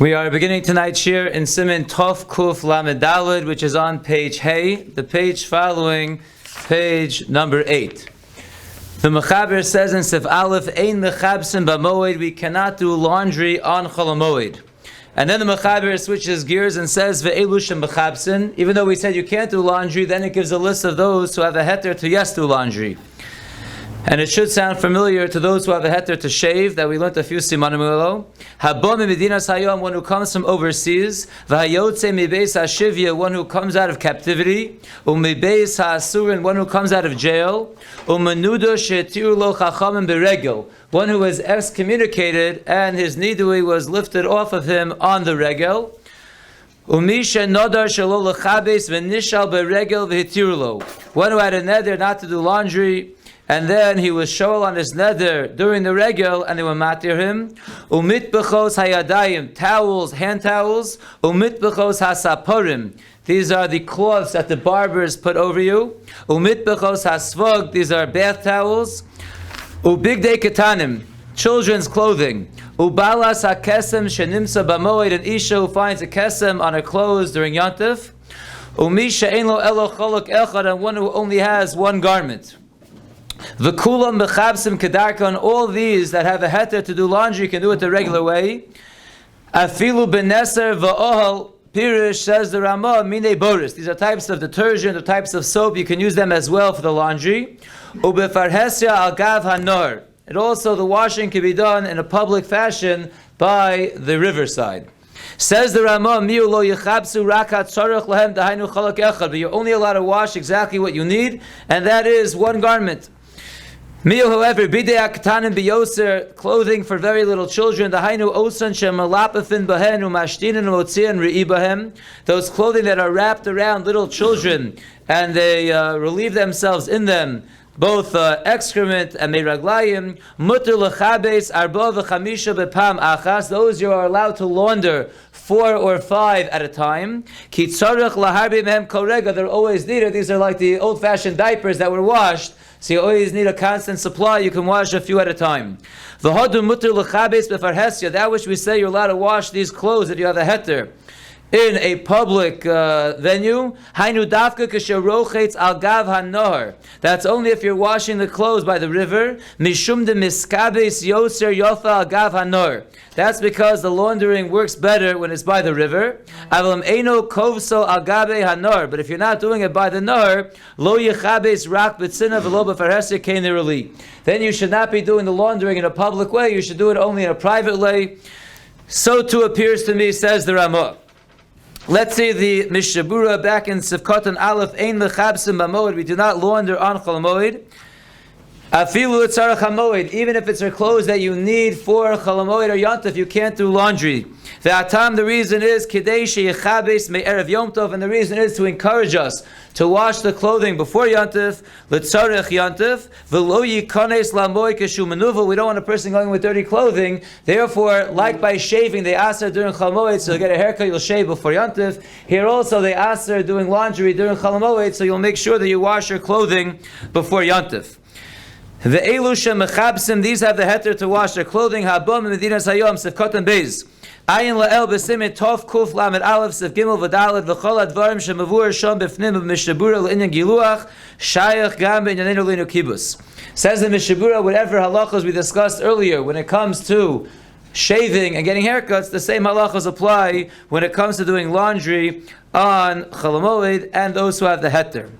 We are beginning tonight's shiur in Siman Tov Kuf Lamed Daled, which is on page Hey, the page following page number 8. The Mechaber says in Sif Aleph, Ein mechabsim b'moed, we cannot do laundry on Chol Hamoed. And then the Mechaber switches gears and says, Ve'elu shem mechabsin. Even though we said you can't do laundry, then it gives a list of those who have a heter to yes do laundry. And it should sound familiar to those who have a heter to shave, that we learned a few simanim ago. Habom medinas hayom, one who comes from overseas. V'hayotze mibeis hashivya, one who comes out of captivity. Umibeis ha'asurin, one who comes out of jail. Umenudo she'tiru lo chachamim beregel, one who was excommunicated and his nidui was lifted off of him on the regel. Umisha nodar shelo lechabes v'nishal beregel v'hitiru lo, one who had a neder not to do laundry, and then he was shoel on his neder during the regel, and they were matir him. Umitbechos hayadayim, towels, hand towels. Umitbechos hasaporim, these are the cloths that the barbers put over you. Umitbechos hasvog, these are bath towels. Ubigdei ketanim, children's clothing. Ubalas hakesem shenimsa bamoed, an isha who finds a kesem on her clothes during Yontif. Umisha ein lo elo cholok echad, and one who only has one garment. V'kulam mechabsim kedarka, and all these that have a heter to do laundry can do it the regular way. Afilu beneser v'ohal pirish, says the Ramah, mine boris. These are types of detergent or types of soap. You can use them as well for the laundry. Ubefarhesya al gav hanor. And also the washing can be done in a public fashion by the riverside. Says the Ramah, miu lo yechabsu rakat tzarech lahem dahainu chalak echad. But you're only allowed to wash exactly what you need, and that is one garment. Miu, however, bidei aktanim biyoser, clothing for very little children. Dahainu osan shemalapafin bahen umashtinan umotzian re'i bahem. Those clothing that are wrapped around little children and they relieve themselves in them, both excrement and meiraglayim. Mutter lechabes arba v'chamisha bepam achas. Those you are allowed to launder 4 or 5 at a time. Ki tzarech laharbi mehem korega. They're always needed. These are like the old-fashioned diapers that were washed. So you always need a constant supply. You can wash a few at a time. V'hodu mutter lechabes befarhesya. That which we say you're allowed to wash these clothes that you have a heter in a public venue. Hainu dafka kasherochetz al gav hanor. That's only if you're washing the clothes by the river. Mishum de miskabes yoser yofa al gav hanor. That's because the laundering works better when it's by the river. Avam eino kovso al gabe hanor. But if you're not doing it by the nor, lo yechabes rak betzina v'lo befarhesya keinerali. Then you should not be doing the laundering in a public way. You should do it only in a private way. So too appears to me, says the Ramah. Let's see the Mishabura back in Sivkatan Aleph, Ein mechabsim b'moed, we do not launder on Chol Hamoed. Afilu tzarech hamoed, even if it's her clothes that you need for Chol Hamoed or Yontif, you can't do laundry. Ve'atam, the reason is Kidei sheyechabes me'erev Yom Tov, and the reason is to encourage us to wash the clothing before Yontif, l'tzarech Yontif, v'lo yikones lamoed keshu menuva. We don't want a person going with dirty clothing. Therefore, like by shaving, they ask her during Chol Hamoed, so you'll get a haircut, you'll shave before Yontif. Here also, they ask her doing laundry during Chol Hamoed, so you'll make sure that you wash your clothing before Yontif. The elusha mechabsim, these have the heter to wash their clothing. Habom medinas hayom sefkotan beis. Ayin la'el b'simin tov kuf lamed aleph sef gimel v'daled v'chol advarim shemavur shom b'fnim b'mishabura l'inyan giluach shayach gam b'inyanenu l'inu kibus. Says the Mishabura, whatever halachos we discussed earlier, when it comes to shaving and getting haircuts, the same halachos apply when it comes to doing laundry on Chol Hamoed and those who have the heter.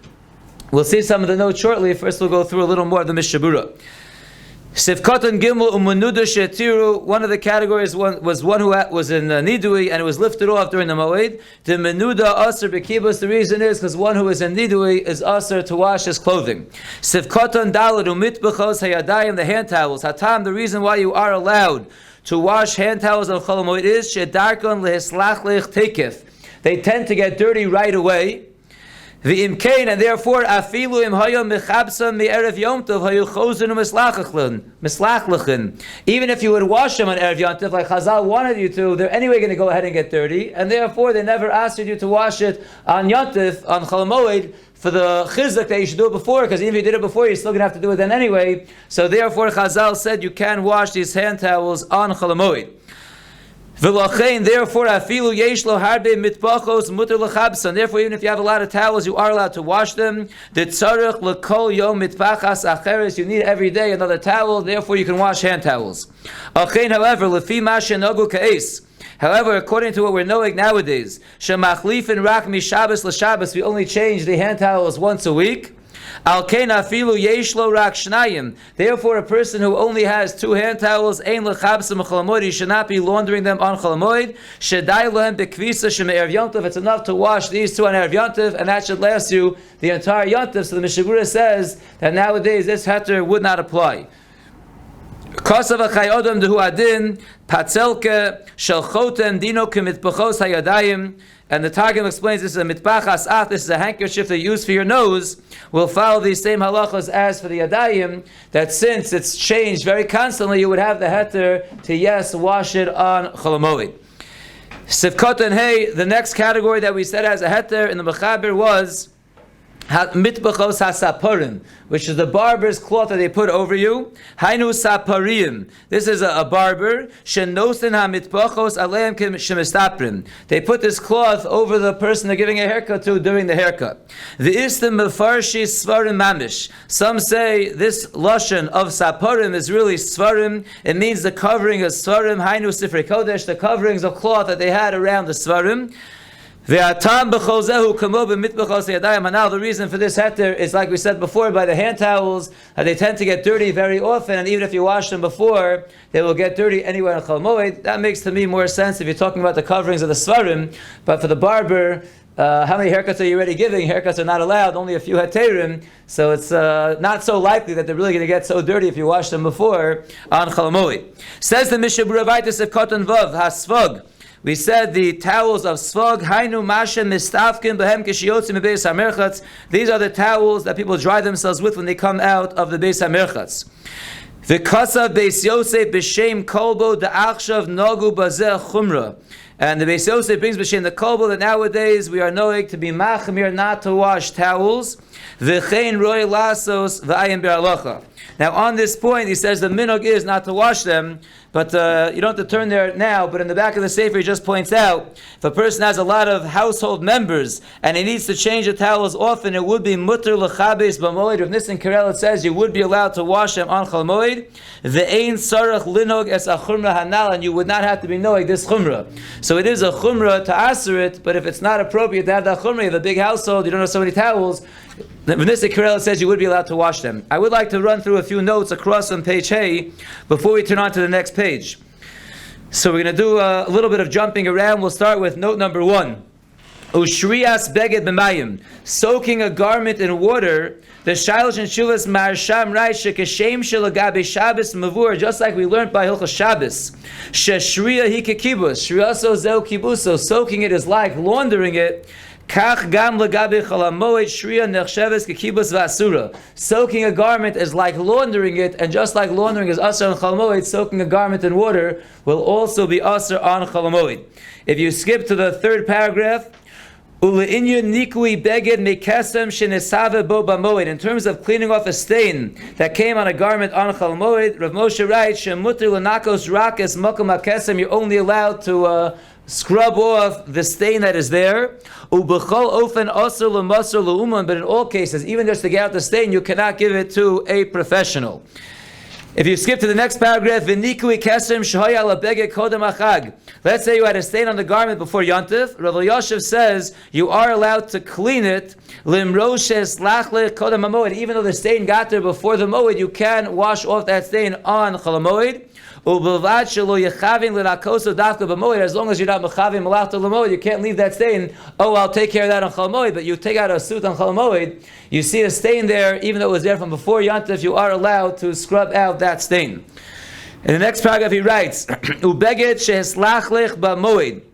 We'll see some of the notes shortly. First we'll go through a little more of the Mishabura. Sifkatan Gimel Umunuda Shetiru, one of the categories was one who was in Nidui and it was lifted off during the Moed. The Menuda Aser Bekibus, the reason is because one who is in Nidui is Aser to wash his clothing. Sifkatan Dalad Umitbechos Hayadayim, the hand towels. Hatam, the reason why you are allowed to wash hand towels on Chol Hamoed is Shedarkon Lehislach Lech Tekef. They tend to get dirty right away. The imkain, and therefore afilu im hayom mechabsam me'erev Yom Tov hayu chosen mislachlechin. Even if you would wash them on erev Yom Tov, like Chazal wanted you to, they're anyway going to go ahead and get dirty, and therefore they never asked you to wash it on Yom Tov, on Chol Hamoed, for the chizuk that you should do it before, because even if you did it before, you're still going to have to do it then anyway. So therefore Chazal said you can wash these hand towels on Chol Hamoed. V'lochein, therefore, afilu yesh lo harbe mitbachos muter lechabsan. Therefore, even if you have a lot of towels, you are allowed to wash them. The tzarich lekol yom mitbachas acheres. You need every day another towel. Therefore, you can wash hand towels. Achein, however, lefi mashe nagu ka'es. However, according to what we're knowing nowadays, shemachlifin rak mishabbos l'shabbos, we only change the hand towels once a week. Al kein afilu yesh lo rak shnayim. Therefore, a person who only has 2 hand towels, ein lechabsam Chol Hamoed, he should not be laundering them on Chol Hamoed. Shedai lohem bekvisa sheme'erev yontiv. It's enough to wash these 2 on erev yontiv, and that should last you the entire yontiv. So the Mishabura says that nowadays this heter would not apply. Kosav achay odom dehu adin patzelke shel chotem dino kemitbachos hayadayim. And the Targum explains this is a mitbachas ach, this is a handkerchief that you use for your nose, will follow these same halachas as for the yadayim, that since it's changed very constantly, you would have the heter to wash it on Chol Hamoed. Sivkot and hey, the next category that we said as a heter in the Mechaber was mitbachos hasaparim, which is the barber's cloth that they put over you. Hainu saparim. This is a barber. Shenosin hamitbachos aleim shemistaprim. They put this cloth over the person they're giving a haircut to during the haircut. The istim mefarshi svarim mamish. Some say this lashon of saparim is really svarim. It means the covering of svarim. Hainu sifrei kodesh, the coverings of cloth that they had around the svarim. Now the reason for this heter is, like we said before, by the hand towels, they tend to get dirty very often, and even if you wash them before, they will get dirty anywhere in Chol Hamoed. That makes to me more sense if you're talking about the coverings of the svarim. But for the barber, how many haircuts are you already giving? Haircuts are not allowed, only a few heterim, so it's not so likely that they're really going to get so dirty if you wash them before on Chol Hamoed. Says the Mishnah B'Ravaitis of Kotan Vav, Hasvog. We said the towels of svog, hainu mashem mistafkin behem kishiyotzim bebeis hamerchatz. These are the towels that people dry themselves with when they come out of the beis hamerchatz. The kasav beis Yosef b'shem kolbo da'achshav nagu bazeh chumra. And the beis Yosef brings b'shem the kolbo that nowadays we are knowing to be machmir not to wash towels. V'chein roi lasos v'ayim be'alacha. Now on this point, he says the minog is not to wash them, but you don't have to turn there now, but in the back of the Sefer he just points out, if a person has a lot of household members and he needs to change the towels often, it would be mutter l'chabes b'moed. If Nissen Karel, it says you would be allowed to wash them on Chol Hamoed. Ve'ein sarach linog es a chumra hanal, and you would not have to be knowing this chumra. So it is a chumra to answer it, but if it's not appropriate to have that chumra, you have a big household, you don't have so many towels, Nissen Karel says you would be allowed to wash them. I would like to run through a few notes across on page Hey before we turn on to the next page. So we're going to do a little bit of jumping around. We'll start with note number 1. Ushrias beged b'mayim, soaking a garment in water. The shailosh and shuvas marsham raisha keshem shelagabe Shabbos mavur, just like we learned by Hilchos Shabbos. Sheshriya hi kekibus, shriyaso zeu kibuso, soaking it is like laundering it. Kach gam lagabe Chol Hamoed shriya nechsheves kekibus v'asura. Soaking a garment is like laundering it, and just like laundering is asur on Chol Hamoed, soaking a garment in water will also be asur on Chol Hamoed. If you skip to the 3rd paragraph, Uleinya nikui beged mekesem shenesave bo b'moed. In terms of cleaning off a stain that came on a garment on Chol Hamoed, Rav Moshe writes shemuter lenakos rakes makom hakesem. You're only allowed to scrub off the stain that is there. Ubechol ofen asur lemasur leuman. But in all cases, even just to get out the stain, you cannot give it to a professional. If you skip to the next paragraph, v'nikui kesem shehaya labeged kodem achag. Let's say you had a stain on the garment before Yontif. Rav Yoshev says you are allowed to clean it. Limroshes lachle kodem hamoed. Even though the stain got there before the moed, you can wash off that stain on Chol Hamoed. As long as you're not mechavim malachta l'moed, you can't leave that stain. Oh, I'll take care of that on Chol Hamoed. But you take out a suit on Chol Hamoed, you see a stain there, even though it was there from before Yontif, you are allowed to scrub out that stain. In the next paragraph he writes, Ubeged sheheslachlech ba'moed.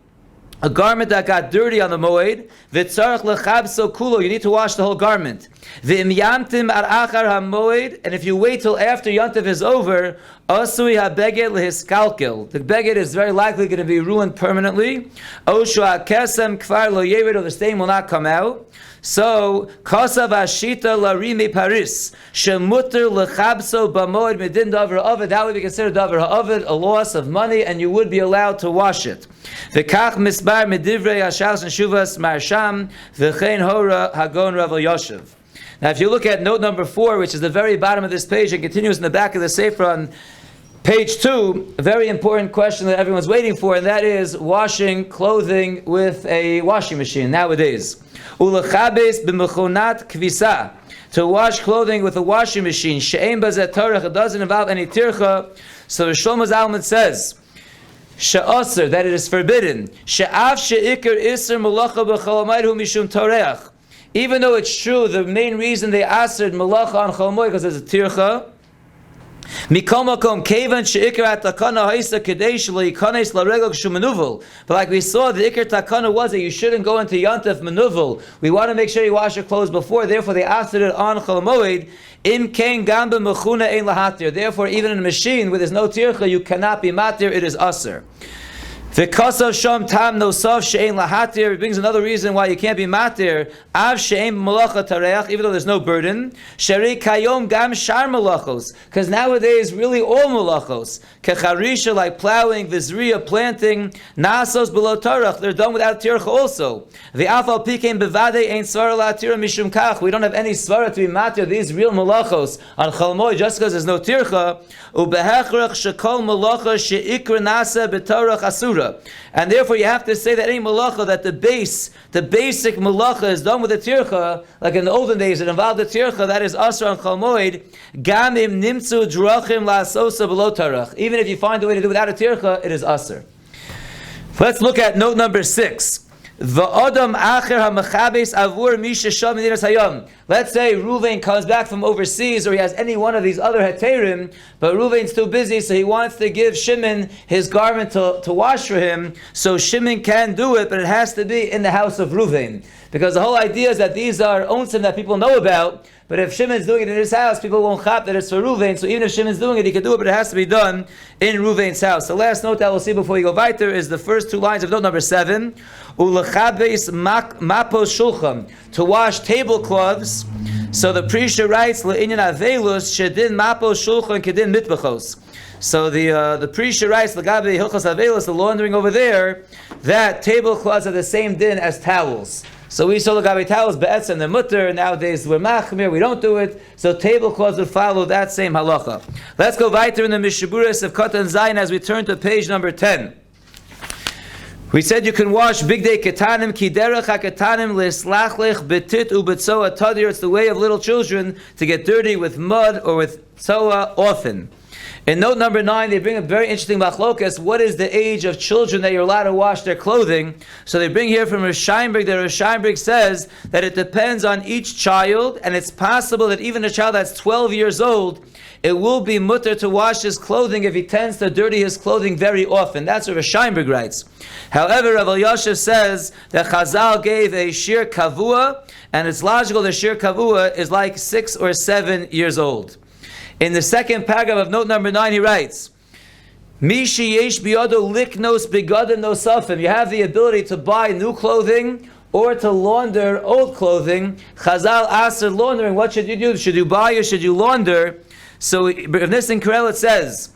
A garment that got dirty on the moed, v'tzarech lechabso kulo, you need to wash the whole garment. V'im yamtim ar achar hamoed, and if you wait till after Yontif is over, Asui habeged lehiskalkel. The beged is very likely going to be ruined permanently. Oshu hakesem kvar lo yered, or the stain will not come out. So, Kosav Ashita Larimi Paris, Shemutter Lechabso Bamoed Medin Davar Ovid, that would be considered Davar Ovid, a loss of money, and you would be allowed to wash it. V'kach Misbar Medivrei Hashas and Shuvas Marsham, V'chein Hora Hagon Rav Yoshev. Now, if you look at note number 4, which is the very bottom of this page and continues in the back of the Sefer on page 2, a very important question that everyone's waiting for, and that is washing clothing with a washing machine nowadays. Ulachabes b'mechonat kvisa, to wash clothing with a washing machine. She'ein bazeh tarach, it doesn't involve any tircha. So the Shlomo Zalman says, she'aser, that it is forbidden. She'af she'ikar iser malacha b'chol hamoed hu mishum toreach. Even though it's true, the main reason they asered malacha on Chol Hamoed because there's a tircha. Mikomakom kevan sheikar takana haisa kadesh leikanes laregel shumanuvel. But like we saw, the ikar takana was that you shouldn't go into yantef manuvel. We want to make sure you wash your clothes before. Therefore, they asked it on Chol Hamoed. Im kain gamba mechuna ein lahatir. Therefore, even in a machine where there's no tircha, you cannot be matir. It is aser. V'kasav sham tam nosav she'ein lahatir. It brings another reason why you can't be matir. Av she'ein malacha tareach, even though there's no burden. Sheri kayom gam shar malachos, because nowadays really all malachos, kecharisha, like plowing, vizriya, planting, nasos below tarach, they're done without tircha also. V'afal pikein bevade ein svara latira mishum kach. We don't have any svara to be matir these real malachos on Chol Hamoed just because there's no tircha. Ubehechrach shekol malacha she'ikra nasa b'tarach asura. And therefore you have to say that any malacha, that the basic malacha is done with a tircha, like in the olden days it involved a tircha, that is asr on Chol Hamoed, gamim nimtzu drachim la'asosa below tarach. Even if you find a way to do without a tircha, it is asr. Let's look at note number 6. V'odam acher hamachabes avur misha sham medinas hayom. Let's say Ruvain comes back from overseas, or he has any one of these other heterim, but Ruvain's too busy, so he wants to give Shimon his garment to wash for him. So Shimon can do it, but it has to be in the house of Ruvain, because the whole idea is that these are onsim that people know about. But if Shimon's doing it in his house, people won't chap that it's for Ruvain. So even if Shimon's doing it, he can do it, but it has to be done in Ruvain's house. The last note that we'll see before we go weiter is the first 2 lines of note number 7. Ulachabes mapos shulchan, to wash tablecloths. So the Prisha writes, Le'inyan avelus shedin mapos shulchan kedin mitbachos. So the Prisha writes, L'gabe hilchos avelus, the laundering over there, that tablecloths are the same din as towels. So we saw the gabi towels, be'etz and the mutter. Nowadays we're machmir, we don't do it. So tablecloths would follow that same halacha. Let's go weiter in the Mishaburis of Katan Zayin as we turn to page number 10. We said you can wash big day ketanim, kiderach haketanim leslachlech betit ubetzoa tadir. It's the way of little children to get dirty with mud or with tzoa often. In note number 9, they bring a very interesting machlokas. What is the age of children that you're allowed to wash their clothing? So they bring here from Rosh Steinberg that Rosh Steinberg says that it depends on each child, and it's possible that even a child that's 12 years old, it will be mutter to wash his clothing if he tends to dirty his clothing very often. That's what Rosh Steinberg writes. However, Rav Elyashiv says that Chazal gave a shiur kavua, and it's logical the shiur kavua is like 6 or 7 years old. In the second paragraph of note number 9, he writes, Mishi yesh biyado liknos begadim nosafim. You have the ability to buy new clothing or to launder old clothing. Chazal aser laundering. What should you do? Should you buy or should you launder? So in this in Karel it says,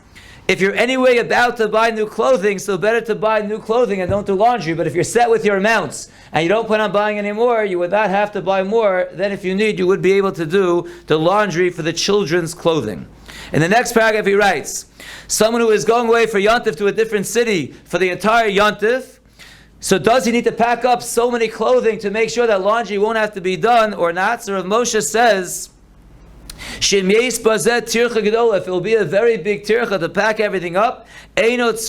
if you're anyway about to buy new clothing, so better to buy new clothing and don't do laundry. But if you're set with your amounts and you don't plan on buying any more, you would not have to buy more. Then if you need, you would be able to do the laundry for the children's clothing. In the next paragraph he writes, someone who is going away for Yontif to a different city for the entire Yontif, so does he need to pack up so many clothing to make sure that laundry won't have to be done or not? So Rav Moshe says, if it will be a very big tircha to pack everything up, let's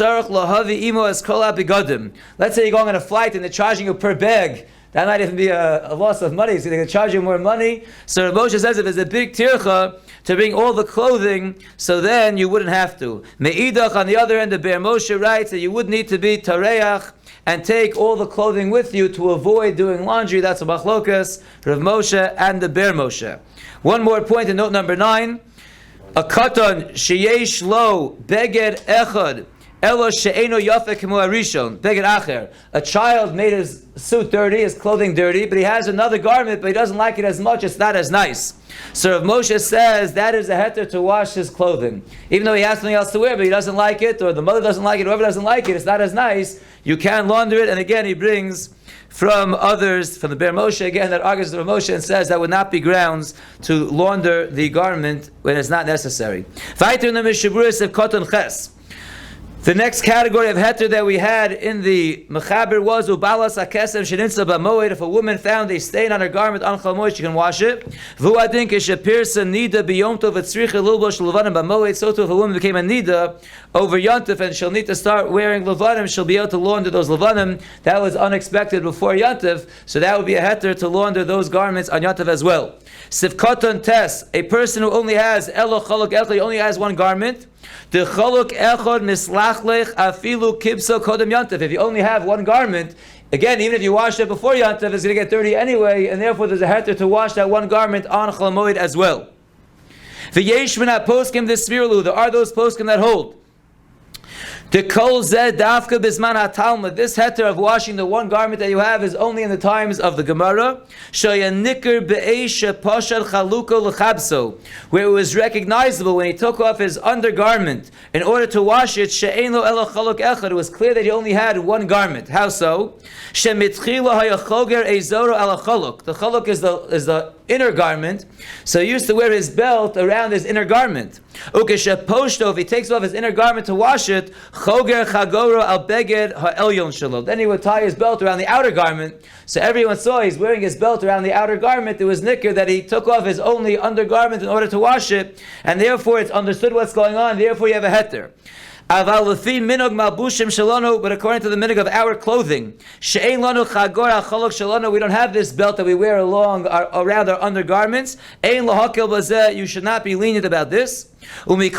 say you're going on a flight and they're charging you per bag. That might even be a loss of money, so they're going to charge you more money. So Moshe says if it's a big tircha to bring all the clothing, so then you wouldn't have to. Me'idach, on the other end, the Be'er Moshe writes that you would need to be tareach and take all the clothing with you to avoid doing laundry. That's a machlokas, Rav Moshe and the Be'er Moshe. One more point in note number 9. A katan sheyesh lo beged echad elo she'eno yafek kemo harishon beged acher. A child made his suit dirty, his clothing dirty, but he has another garment, but he doesn't like it as much. It's not as nice. So Rav Moshe says that is a heter to wash his clothing, even though he has something else to wear, but he doesn't like it, or the mother doesn't like it, whoever doesn't like it, it's not as nice. You can launder it, and again he brings from others, from the Ber Moshe, again, that argues with Rav Moshe and says that would not be grounds to launder the garment when it's not necessary. The next category of heter that we had in the Mechaber was ubalas hakesem sheninsa b'moed. If a woman found a stain on her garment on Chol Hamoed, she can wash it. V'uadin k'shepirsa nida b'yom tov etzricha lilbosh levanim b'moed. So too, if a woman became a nida over Yontif and she'll need to start wearing levanim, she'll be able to launder those levanim. That was unexpected before Yontif, so that would be a heter to launder those garments on Yontif as well. Sifkaton tes, a person who only has elo chaluk echad, only has one garment. The chaluk echad mislachlech afilu kibso kodem Yontif. If you only have one garment, again, even if you wash it before Yontif, it's going to get dirty anyway, and therefore there's a heter to wash that one garment on Chol Hamoed as well. V'yesh minat poskim d'svirlu. There are those poskim that hold the kol zeh dafka bisman haTalmud. This heter of washing the one garment that you have is only in the times of the Gemara. Shoyanikr be'esh pashad chaluko lechabso, where it was recognizable when he took off his undergarment in order to wash it. She'ein lo elo chaluk echad. It was clear that he only had one garment. How so? Shemitchila hayachoger ezoro ala chaluk. The chaluk is the inner garment, so he used to wear his belt around his inner garment. Ukesheposhto, if he takes off his inner garment to wash it, choger chagoro al beged ha'elyon shelo. Then he would tie his belt around the outer garment, so everyone saw he's wearing his belt around the outer garment. It was nicker that he took off his only undergarment in order to wash it, and therefore it's understood what's going on. Therefore you have a heter. But according to the minog of our clothing, we don't have this belt that we wear around our undergarments. You should not be lenient about this. But it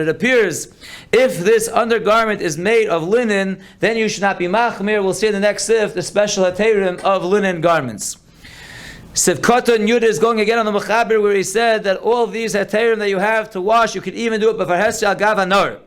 appears if this undergarment is made of linen, then you should not be machmir. We'll see in the next sif the special heterim of linen garments. Sivkatan Yud is going again on the Mechaber where he said that all of these heterim that you have to wash, you could even do it b'farhesya agav hanor.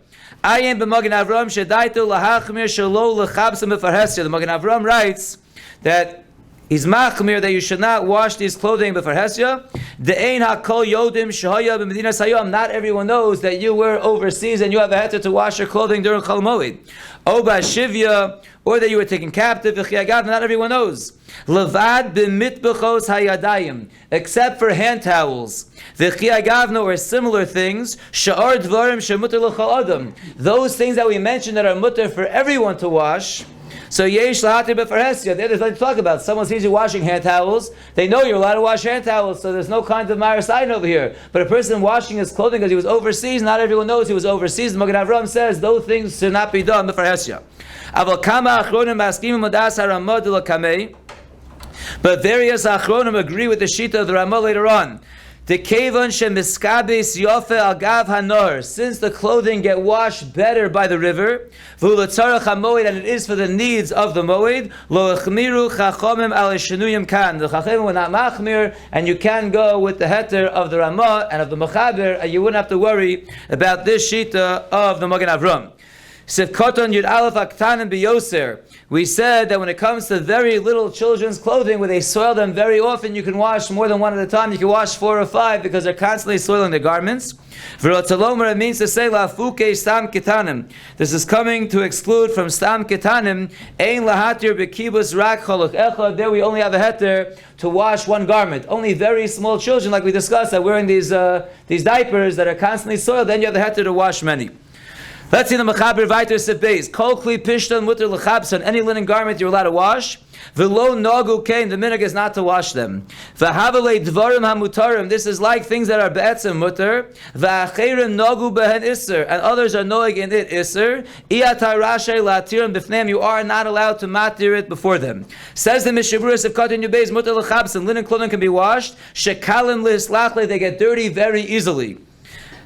Ayin b'Magen Avram shedaitu lahachmir shelo lechabsam b'farhesya. The Magen Avram writes that he's machmir that you should not wash these clothing b'farhesya. De'ein hakol yodim shehaya b'medinas hayom. Not everyone knows that you were overseas and you have a heter to wash your clothing during Chol Hamoed. O b'shivya, or that you were taken captive. Not everyone knows. Levad b'mitbechos hayadayim, except for hand towels, v'chiyagavna, or similar things. Sha'ar dvarim shemuter l'chol adam. Those things that we mentioned that are mutter for everyone to wash. So yesh lahatir b'farhesya. There's nothing to talk about. Someone sees you washing hand towels, they know you're allowed to wash hand towels, so there's no kind of marasayin over here. But a person washing his clothing because he was overseas, not everyone knows he was overseas. The Magen Avram says those things should not be done b'farhesya. Aval kama achronim maskim modas haramah de l'kamei. But various achronim agree with the shita of the Ramah later on. The kevan shemiskabis yofe agav hanor, since the clothing get washed better by the river, v'ulatzarach hamoed, and it is for the needs of the moed. Lo echmiru chachomim al shenuyim kan. The chachomim were not machmir, and you can go with the heter of the Ramah and of the Mechaber, and you wouldn't have to worry about this shita of the Magen Avram. Sivkoton Yud Aleph Aktanim B'Yoser. We said that when it comes to very little children's clothing, where they soil them very often, you can wash more than one at a time. You can wash 4 or 5 because they're constantly soiling their garments. V'rotzalomer, it means to say lafuke stam ketanim. This is coming to exclude from stam ketanim. Ein lahatir b'kibus rak choluk echad. There we only have a heter to wash one garment. Only very small children, like we discussed, that wearing these diapers that are constantly soiled. Then you have the heter to wash many. Let's see the Mechaber Vayter Sebeis. Kol kli pishtan mutter lechabsan. Any linen garment you're allowed to wash. V'lo nagu kain. The minhag is not to wash them. V'havalei dvarim hamutarim. This is like things that are be'etzem mutter. V'acherim nagu behen iser. And others are noig in it iser. Iyatar rashay latirim b'fneim. You are not allowed to matir it before them. Says the Mishaburis of Katan Yubeis mutter lechabsan. Linen clothing can be washed. Shekalim lislachle. They get dirty very easily.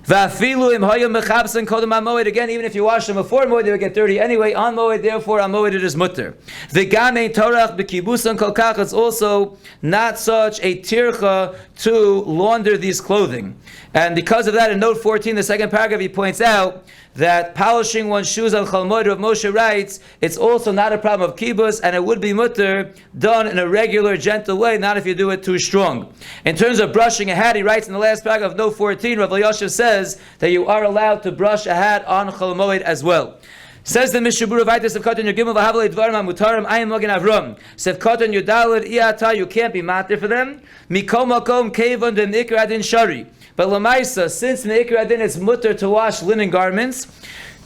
Vav-Hil im hayom mechabsen kodem hamoed. Again, even if you wash them before moed, they would get dirty anyway. On moed, therefore on moed it is mutter. V'gam ein torach b'kibusan kol kach. It's also not such a tircha to launder these clothing. And because of that, in note 14, the second paragraph, he points out that polishing one's shoes on Chol Hamoed, Rav Moshe writes, it's also not a problem of kibus, and it would be mutter done in a regular, gentle way, not if you do it too strong. In terms of brushing a hat, he writes in the last paragraph of note 14, Rav Elyashiv says that you are allowed to brush a hat on Chol Hamoed as well. Says the Mishabura Vaitis of Katan Yugimel Vahavle Dvarim Mutarim Ayim Logan Avram. Sev Katan Yudalad Iata, you can't be matir for them. Mikom Makom Kevon Dem Ikra Adin Shari. But Lamaisa, since in the Ikra Adin it's mutter to wash linen garments,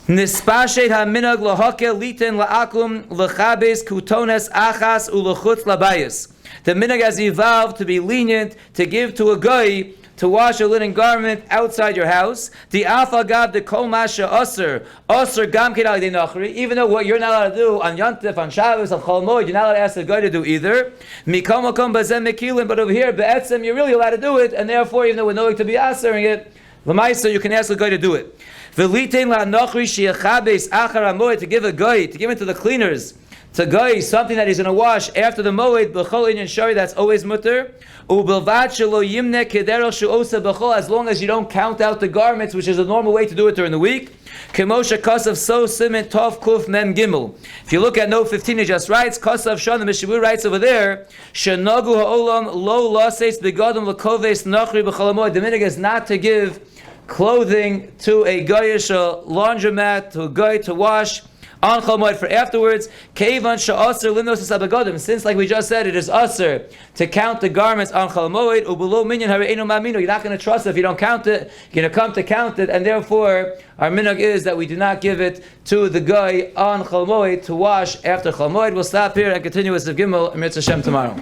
Nispashet HaMinag Lahake Liten La'akum Lachabes Kutones Achas Ulachutz Labayas. The minhag has evolved to be lenient, to give to a guy to wash a linen garment outside your house. The afagav the kol masha aser gam ken al nachri. Even though what you're not allowed to do on Yontif, on Shabbos, on Chol Hamoed, you're not allowed to ask the guy to do either. Mikam makom bazem mekilin. But over here, be'etzem, you're really allowed to do it, and therefore, even though we're knowing to be asering it, l'maisa, you can ask the guy to do it. V'litein la nachri she'achabes achar hamoed, to give a guy, to give it to the cleaners. To guy something that he's going to wash after the moed b'chol inyan shari, that's always mutter. U'bilvat shelo yimne kederel she'osa b'chol, as long as you don't count out the garments, which is a normal way to do it during the week. Kemosha kasav so simen tov kuf mem gimel. If you look at note 15, it just writes kasav shon. The Mishabur writes over there shenagu ha'olam lo laseis begadim lakoves nachri b'chol hamoed. The minhag is not to give clothing to a guyish, a laundromat, to a guy to wash on Chol Hamoed for afterwards. Keivan she'aser limnos habegadim. Since, like we just said, it is aser to count the garments on Chol Hamoed. Ubelow minyan hareinu mamino. You're not going to trust it if you don't count it. You're going to come to count it, and therefore our minhag is that we do not give it to the guy on Chol Hamoed to wash after Chol Hamoed. We'll stop here and continue with Sev Gimel and Mitzvah Hashem tomorrow.